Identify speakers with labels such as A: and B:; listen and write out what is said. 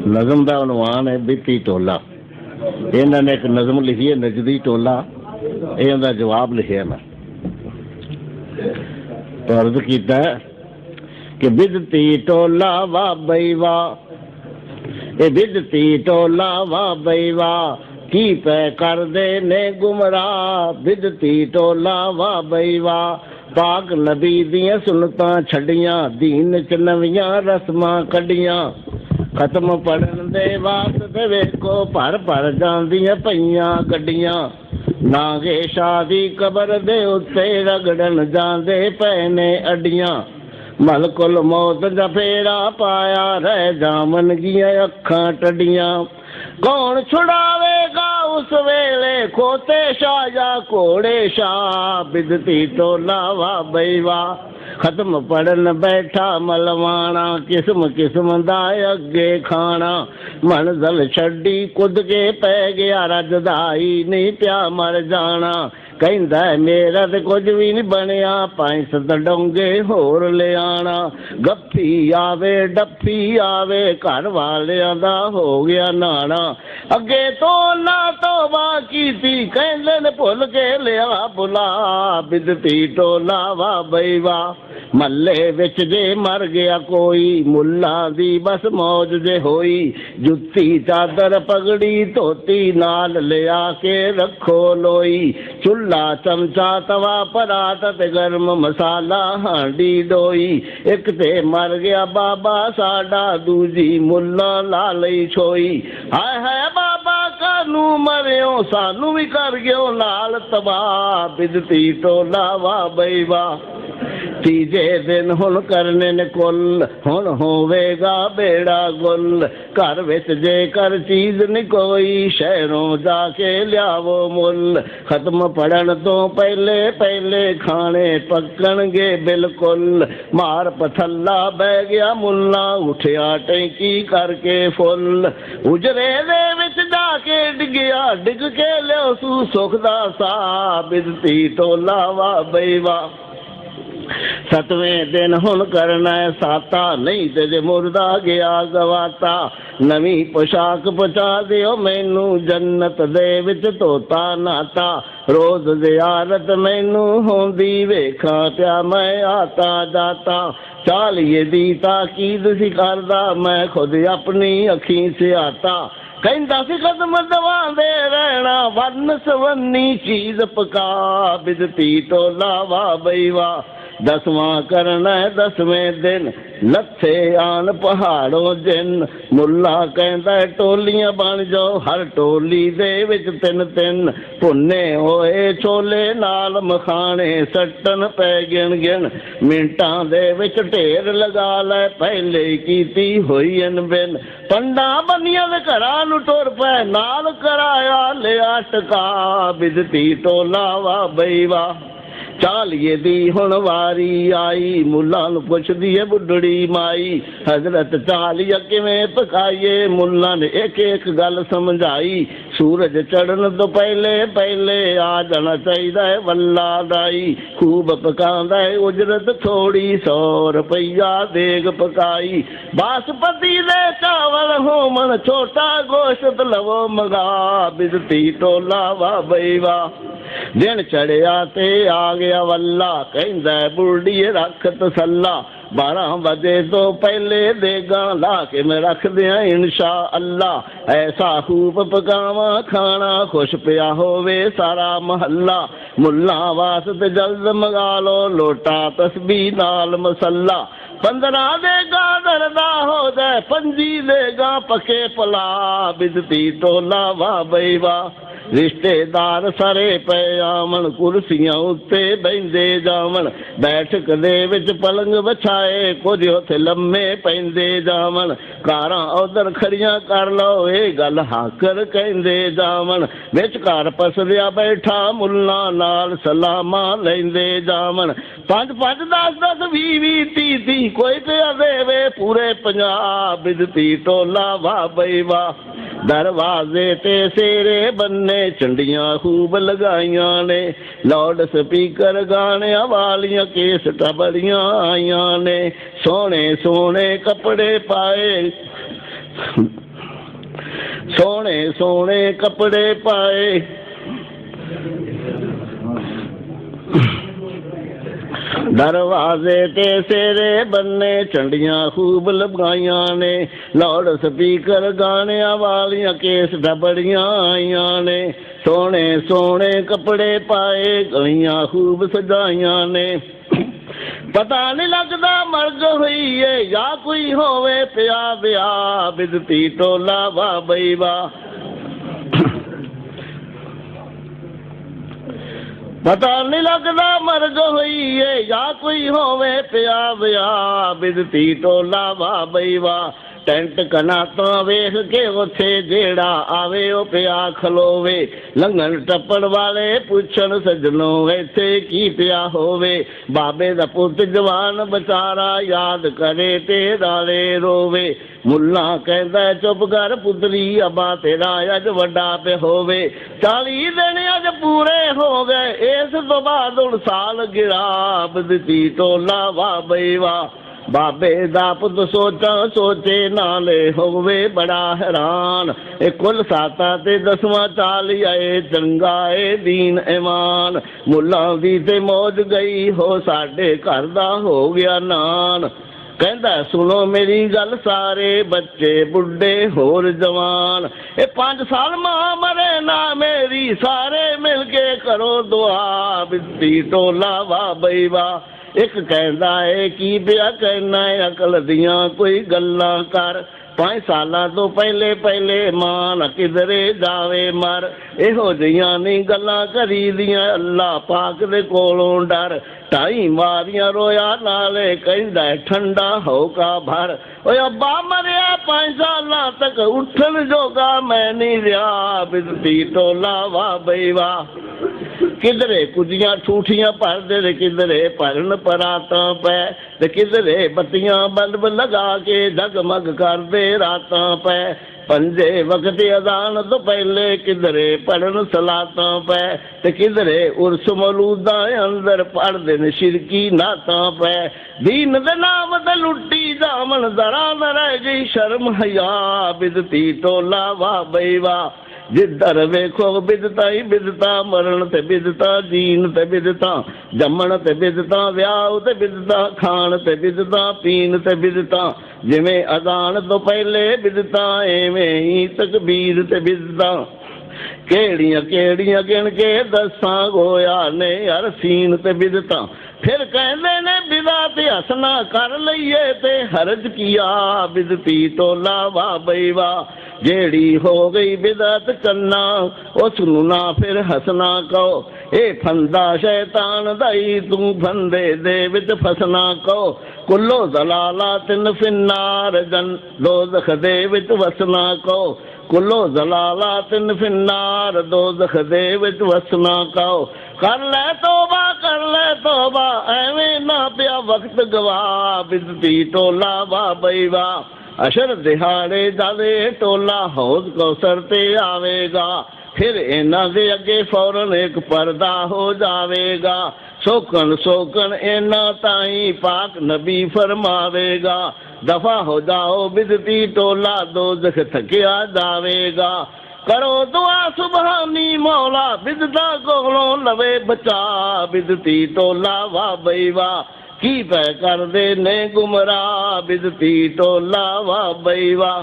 A: नज़म का उनवान है बिती टोला। इन्होंने एक नज़म लिखी है नजदी टोला, इहदा जवाब लिखे मैं तो अर्ज किया कि बिदती टोला वाह बई वाह, ए बिदती टोला वाह बई वाह, की पै कर दे ने गुमराह। बिदती टोला वाह बई वाह, पाक नबी दियां सुनतां छड़ियां, दीन च नवियां रस्मां कड्डियां। खत्म पढ़न दे वास्ते वेखो भर भर जांदियां पईयां गड्डियां। नागे शाह दी कबर दे उत्ते रगड़न जांदे पए ने अड्डियां। मलकुल मौत दा फेरा पाया, रह जावन गियां अखां टड्डियां। कौन छुड़ावेगा उस वेले खोते शाह या घोड़े शाह। बिदती टोला वाह बई वाह, खत्म पढ़न बैठा मलवाना, किस्म किस्म दा अगे खाना। मंजिल छड्डी कुद के पै गया, रजदाई नहीं प्या मर जाना। कहंदा मेरा ते कुछ भी नहीं बनया, 5 डोंगे होर ले आना। गप्पी आवे डप्पी आवे, घर वालियां दा हो गया नाना। अगे तो ना तौबा कीती, कहंदे ने भुल के लिया बुला। बिदती टोला वाह बई वाह, मल्ले विच जे मर गया कोई, मुल्ला दी बस मौज जे होई। जुत्ती चादर पगड़ी धोती नाल लिया के रखो लोई। चुल्ला चमचा तवा परात ते गर्म मसाला हांडी डोई। एक ते मर गया बाबा साडा, दूजी मुल्ला ला लई छोई। हाय हाय बाबा कानू मरियो, सानू भी कर गयो नाल तबाह। बिदती टोला वाह बई वाह, तीजे दिन हुण करने ने कुल, हुण होवेगा बेड़ा गुल। घर विच जेकर चीज नहीं कोई, शहरों जाके लियावो मुल। खत्म पढ़न तो पहले पहले खाने पकणगे बिल्कुल। मार पथला बह गया मुल्ला, उठिया टैंकी करके फुल। उजरे दे विच जाके डिगिया, डिग के लियो सू सुख दा सा। बिदती टोला वाह बई वाह, 7वें दिन हुण करना है साता, नहीं ते जे मुर्दा गया गवाता। नवी पोशाक पहुंचा दियो मैनू, जन्नत दे विच धोता नाता। रोज ज़ियारत मैनू होंदी, वेखां पिया मैं आता जाता। 40 दी ताकीद सी करदा, मैं खुद अपनी अखीं से आता। कहंदा सी कदम दवांदे रहना, वन सवन्नी चीज पका। बिदती टोला वाह बई वाह, 10वां करना है 10वें दिन, लथे आन पहाड़ों जिन। मुल्ला कहंदा टोलियां बन जाओ, हर टोली दे विच 3-3। भुन्ने होए छोले नाल मखाने, सट्टन पै गिन गिन। मिंटां दे विच ढेर लगा लै, पहले कीती होई अनबिन। पंडा बनिया दे घरां नूं टुर पै, नाल कराया लिया टका। बिदती टोला वाह बई वाह, 40 दी हुण वारी आई, मुल्ला नूं पुछदी है बुढ़ड़ी माई। हजरत 40 किवें पकाईए, मुल्ला ने एक एक गल समझाई। सूरज चढ़न तो पहले पहले आ जाना चाहिदा है वल्ला दाई। खूब पकांदा है उजरत थोड़ी, 100 रुपया देग पकाई। बासपति दे चावल होमन, छोटा गोश्त लवो मंगा। बिदती टोला वाह बई वाह, दिन चढ़िया ते आ गया वल्ला। कहंदा बुढ़ी रख तसल्ला, 12 बजे तो पहले देगा ला के मैं रख दिया इंशा अल्लाह। ऐसा खूब पकावा खाना, खुश पिया होवे सारा महल्ला। मुल्ला वास्ते जल्द मंगा लो, लोटा तस्बीह नाल मसल्ला। 15 देगा दरदा हो जाए, 25 देगा पके पला। बिदती टोला वाह बई वाह, रिश्तेदार सारे पे आवन, कुर्सियां उत्ते बहिंदे जावन। बैठक दे विच पलंग बछाए, कुछ उत्थे लम्मे पैंदे जावन। कारां उधर खड़ियां कर लो, ये गल हाकर कहंदे जावन। विचकार पसरिया बैठा मुल्ला, नाल सलामा लैंदे जावन। 5-5 10-10 20-20 30-30 कोई पिया देवे पूरे 50। बिदती टोला वाह बई वाह, दरवाजे ते सेरे बन्ने झंडियां खूब लगाइया ने लाउड स्पीकर गाने वालियां केसटा बड़ियां आइया ने सोने सोने कपड़े पाए सोने सोने कपड़े पाए दरवाजे ते सेरे बन्ने झंडियां खूब लगाइया ने लाउड स्पीकर गाने वालियां केसटा बड़ियां आइया ने सोने सोने कपड़े पाए गलियां खूब सजाइया ने पता नहीं लगदा मर्ग हुई है या कोई होवे पिया ब्याह बिदती टोला वाह बई वाह पता नहीं लगदा मर्ग हुई है या कोई होवे पिया ब्याह बिदती टोला वाह बई वाह टेंट कनाता वेख के उथे जेड़ा आवे ओ पिया खलोवे लंघन टप्पण वाले पुछण सजनों इथे की पिया होवे बाबे दा पुत जवान बेचारा याद करे ते नाले रोवे मुल्ला कहंदा चुप कर पुतरी अबा तेरा अज वड्डा पे होवे 40 दिन अज पूरे हो गए इस तो बाद हुण साल गिरा बिदती टोला वाह बई वाह बाबे दा पुत सोचा सोचे नाले होवे बड़ा हैरान ए कुल साता ते 10वां चाल आए चंगा ए दीन ईमान मुल्ला दी ते मौज गई हो साडे घर दा हो गया नान कहंदा सुनो मेरी गल सारे बच्चे बुढ़े होर जवान ए 5 साल मां मरे ना मेरी सारे मिल के करो दुआ बिदती टोला वाह बई वाह एक कहता है कि ब्याह करना है अकल दियां कोई गल्लां कर 5 साल तो पहले पहले मान किधरे जावे मर इहो जिहियां नहीं गल्लां करी दियां अल्लाह पाक दे कोलों डर 2.5 वारियां रोया नाले कहंदा ठंडा होका भर ओए अब्बा मरिया 5 साल तक उठन जोगा मैं नहीं रहा बिदती टोला वाह बई वाह किधरे कुजियां ठूठियां भरदे ते किधरे भरन परातां पै ते किधरे बत्तियां बल्ब लगा के जगमग करदे रातां पै पंजे वक्त अजान तो पहले किधरे पढ़न सलातां पै ते किधरे उर्स मौलूदा अंदर पढ़दे न शिरकी नातां पै दीन दे नाम ते लुट्टी जामन जरा न रह गई शर्म हया बिदती टोला वाह बई वाह जिधर वेखो बिदता ही बिदता मरण ते बिदता जीन ते बिदता जमन ते बिदता व्याह ते बिदता खान ते बिदता पीन ते बिदता जिवें अजान तो पहले बिदता एवें ही तकबीर ते बिदता केड़ियां केड़ियां गिन के दसां गोया ने हर सीन ते बिदता फिर कहंदे ने बिदा ते हसना कर लईए ते हरज किया बिदती टोला वाह बई वाह जेड़ी हो गई बिदत करना उस ना फिर हसना कहो ए फंदा शैतान दाई तू फंदे दे विच फसना कहो कुल्लो जलाला तिन फिन्नार जन दोज़ख दे विच वसना कहो कुल्लो जलाला तिन फिन्नार दोज़ख दे विच वसना कहो कर ले तोबा एवें ना पिया वक्त गवा बिदती टोला वाह बई वाह अशर दिहाड़े जादे टोला हौज कौसर ते आवेगा फिर इन्हां दे अगे फौरन एक पर्दा हो जावेगा सोकन सोकन इन्हां ताई पाक नबी फरमावेगा दफा हो जाओ बिदती टोला दोज़ख थकिया जावेगा करो दुआ सुबहानी मौला बिदता कोलों लवे बचा बिदती टोला वाह बई वाह की पै कर दे ने गुमराह बिदती टोला वाह बई वाह।